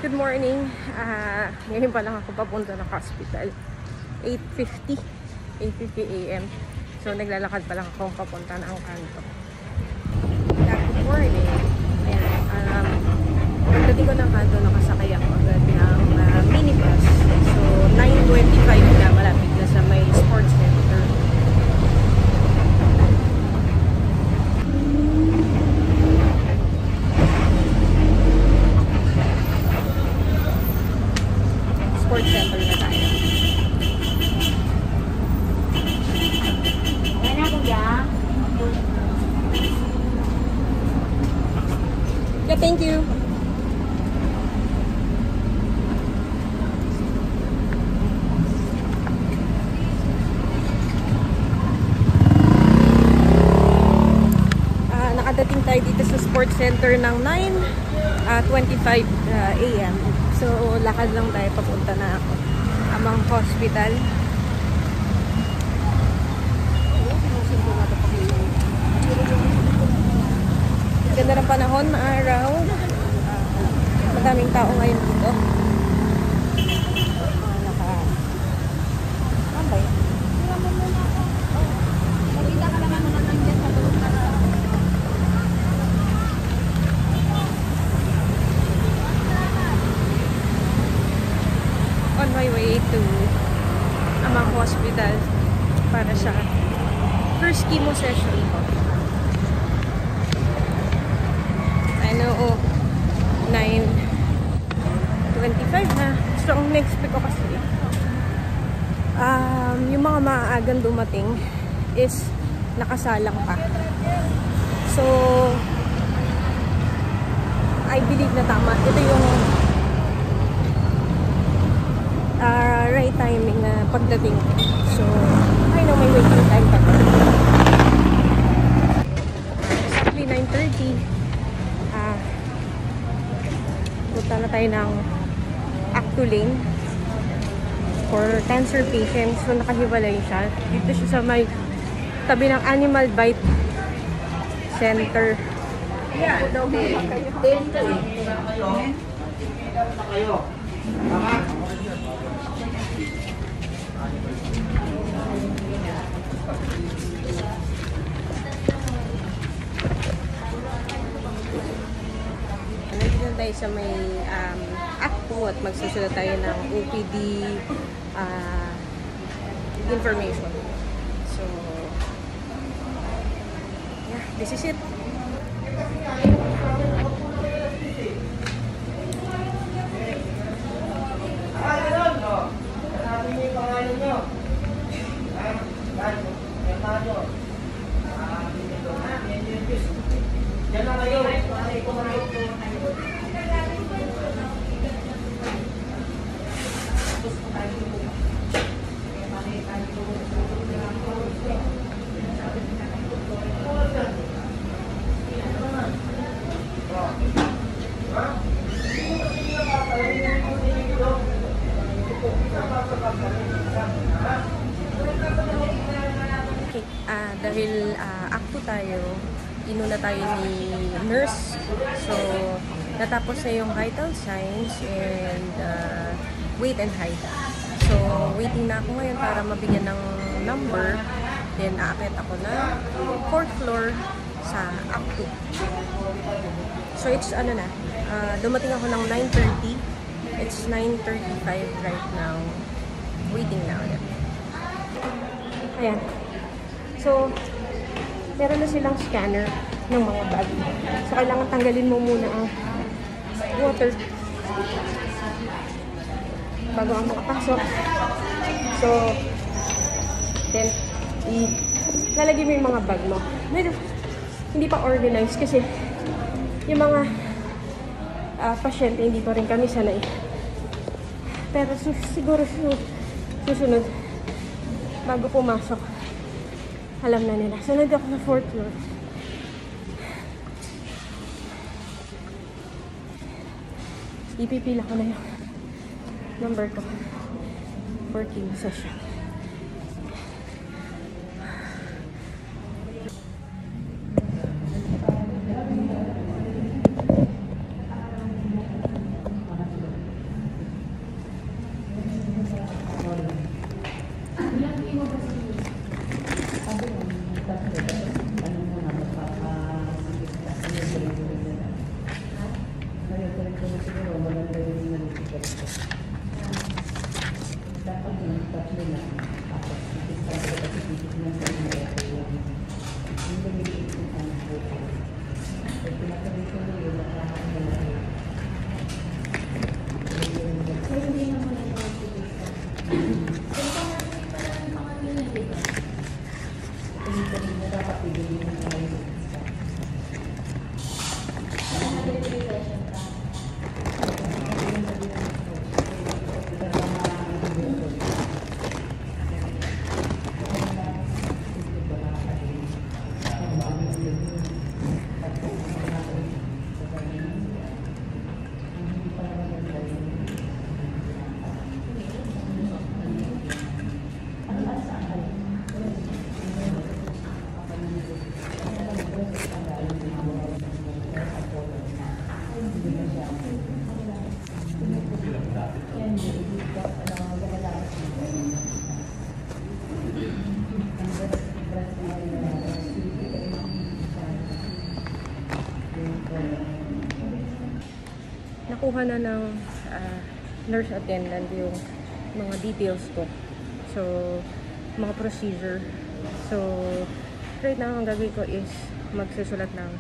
Good morning. Ngayon pa lang ako papunta ng hospital. 8:50 AM. So, naglalakad pa lang ako papunta ng kanto. Good morning. Ayan. Pagdating ko ng kanto, nakasakay ako agad ng minibus. So, 9:25 na, malapit na sa may sports center. Sports center na tayo. Yeah, thank you. Nakadating tayo dito sa sports center ng 9:25 AM. So, lakad lang tayo papunta na ako Amang Hospital. Ganda ng panahon, maaraw. Madaming tao ngayon dito. Tambay. Magkita ka naman naman nandiyan sa loob na. On my way to Amang Hospital para sa first chemo session ko. Oo, 9:25 na. So, ang next week ko kasi yung mga maaagang dumating is nakasalang pa. So, I believe na tama. Ito yung right timing na pagdating. So, I know may waiting time pa. Exactly 9:30. Punta na tayo ng Actu Lane for cancer patients. So, nakahiwalay siya. Dito siya sa may tabi ng Animal Bite Center. Yeah, okay. Thank you. Tayo sa may Actu at magsusulat tayo ng OPD information. So, yeah, this is it. Dahil Actu tayo, inuna tayo ni nurse. So, natapos na yung vital signs and weight and height. So, waiting na ako ngayon para mabigyan ng number. Then, aakit ako na 4th floor sa Actu. So, it's dumating ako ng 9:30. It's 9:35 right now. Waiting na ulit. Ayan. So, meron na silang scanner ng mga bag. So, kailangan tanggalin mo muna ang water bago ang makapasok. So, then, lalagay mo yung mga bag mo. Hindi pa organized kasi yung mga pasyente, hindi pa rin kami sanay. Pero siguro susunod, bago pumasok, alam na nila. So, nandito ako sa 4th floor. Ipipila ko na yung number ko for chemo session. Nakuha na ng nurse attendant yung mga details ko. So, mga procedure. So, right now, ang gagawin ko is magsusulat ng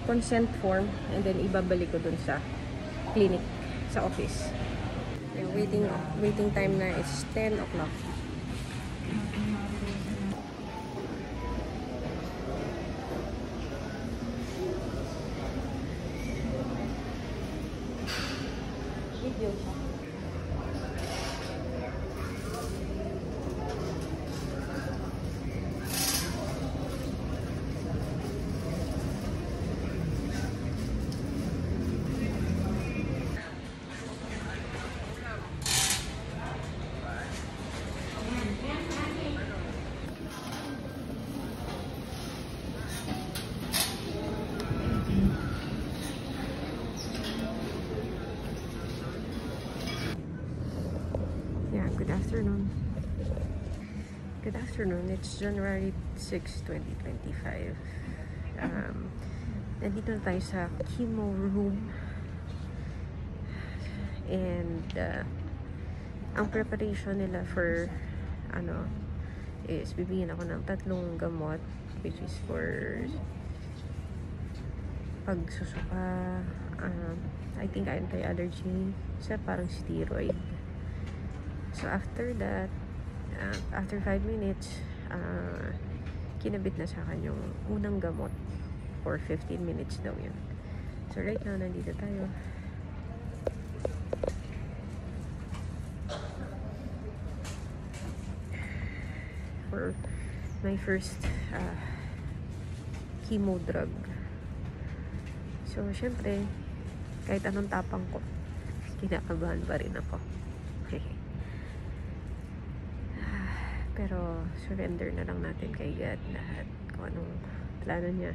consent form and then ibabalik ko dun sa clinic, sa office. Yung waiting time na is 10 o'clock. Video siya. Good afternoon. Good afternoon. It's January 6, 2025. Nandito na tayo sa chemo room. And ang preparation nila for is bibigyan ako ng 3 gamot, which is for pagsusuka, I think anti-allergy, sa parang steroid. So after that, after 5 minutes, kinabit na sa akin yung unang gamot for 15 minutes daw yun. So right now, nandito tayo. For my first chemo drug. So syempre, kahit anong tapang ko, kinakabahan pa rin ako. Pero surrender na lang natin kay God lahat kung anong plano niya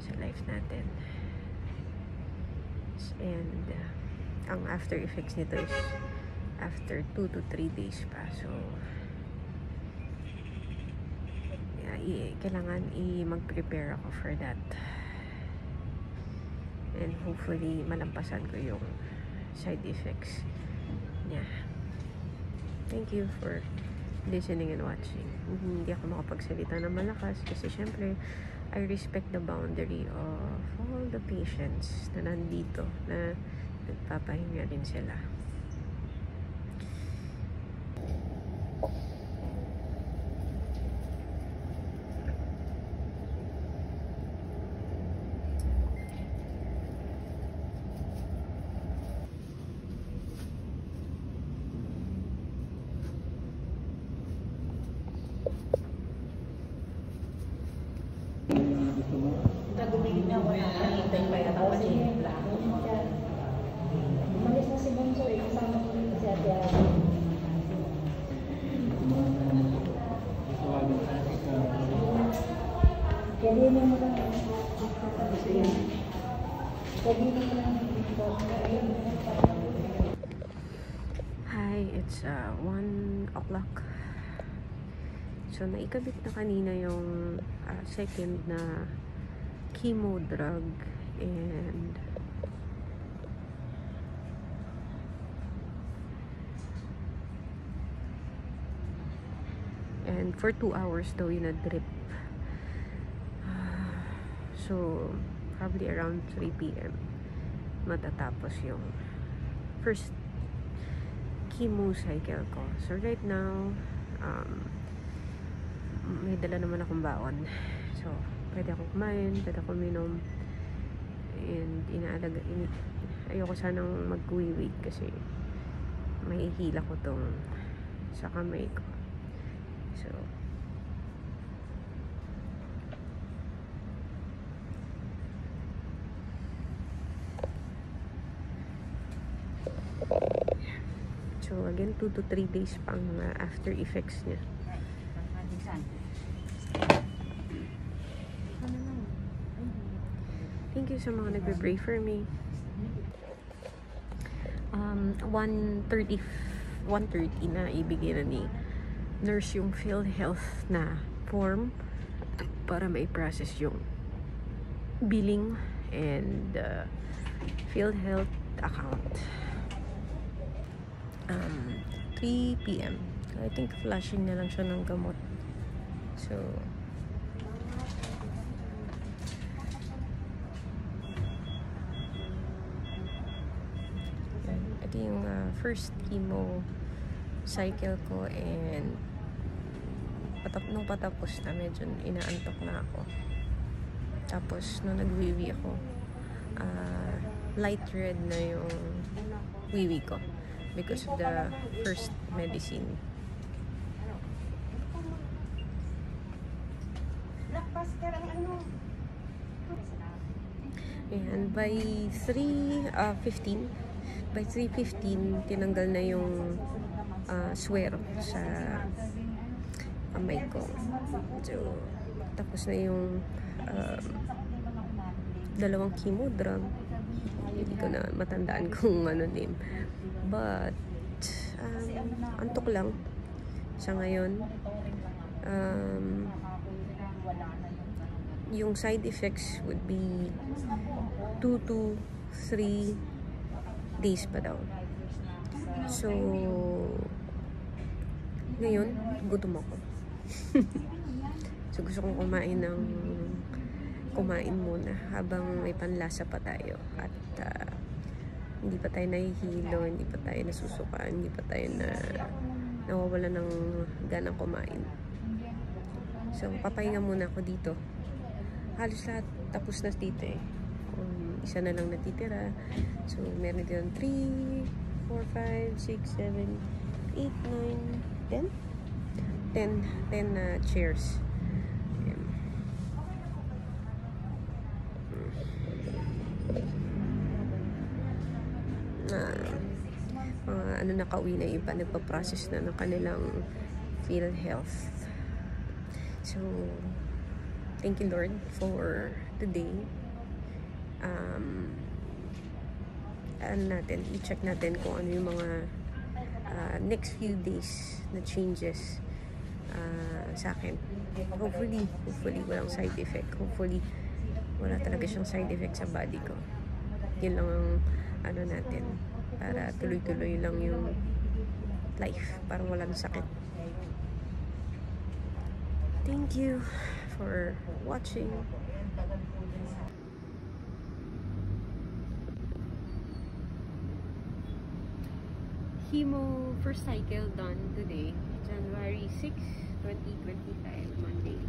sa life natin. And ang after effects nito is after 2 to 3 days pa. So kailangan mag-prepare ako for that. And hopefully malampasan ko yung side effects niya. Thank you for listening and watching. Hindi ako makapagsalita ng malakas kasi syempre I respect the boundary of all the patients na nandito na nagpapahinga rin sila. Nagumigit na, wala ka hintay pa yata kasi umalis na si Bonso eh, kasama ko rin si Ate Ari. Kaya mo lang Hi, it's 1 o'clock. So, naikabit na kanina yung second na chemo drug and And for 2 hours daw yun na-drip. So, probably around 3 p.m. matatapos yung first chemo cycle ko. So, right now, may dala naman akong baon. So, pwede akong kumain, pwede akong minom. And ayoko sanang mag-wee-wee kasi may hila ko tong sa kamay ko. So, again, 2 to 3 days pang after effects niya. Thank you sa mga nagbe-pray for me. 1:30 na ibigay na ni nurse yung PhilHealth na form para mai-process yung billing and PhilHealth account. 3 p.m. I think flashing na lang siya ng gamot. So, ito yung first chemo cycle ko, and nung patapos na, medyo inaantok na ako. Tapos nung nag-wiwi ako, light red na yung wiwi ko because of the first medicine. And by 3:15 tinanggal na yung swero sa kamay ko. So, tapos na yung dalawang chemo drug. Hindi ko na matandaan kung ano name. But, antok lang sa ngayon. Yung side effects would be 2 to 3 days pa daw. So, ngayon, gutom ako. So, gusto kong kumain muna habang may panlasa pa tayo. At hindi pa tayo nahihilo, hindi pa tayo nasusuka, hindi pa tayo nawawala ng ganang kumain. So, papahinga muna ako dito. Halos lahat tapos na dito eh. Isa na lang natitira. So, meron dito 3, 4, 5, 6, 7, 8, 9, 10 chairs. Nakauwi na iba, nagpa-process na ng kanilang PhilHealth. So, thank you Lord for today. I-check natin kung ano yung mga next few days na changes sa akin. Hopefully walang side effect. Hopefully wala talaga siyang side effect sa body ko. Yun lang ang natin, para tuloy-tuloy lang yung life, parang walang sakit. Thank you for watching. Chemo first cycle done today, January 6, 2025, Monday.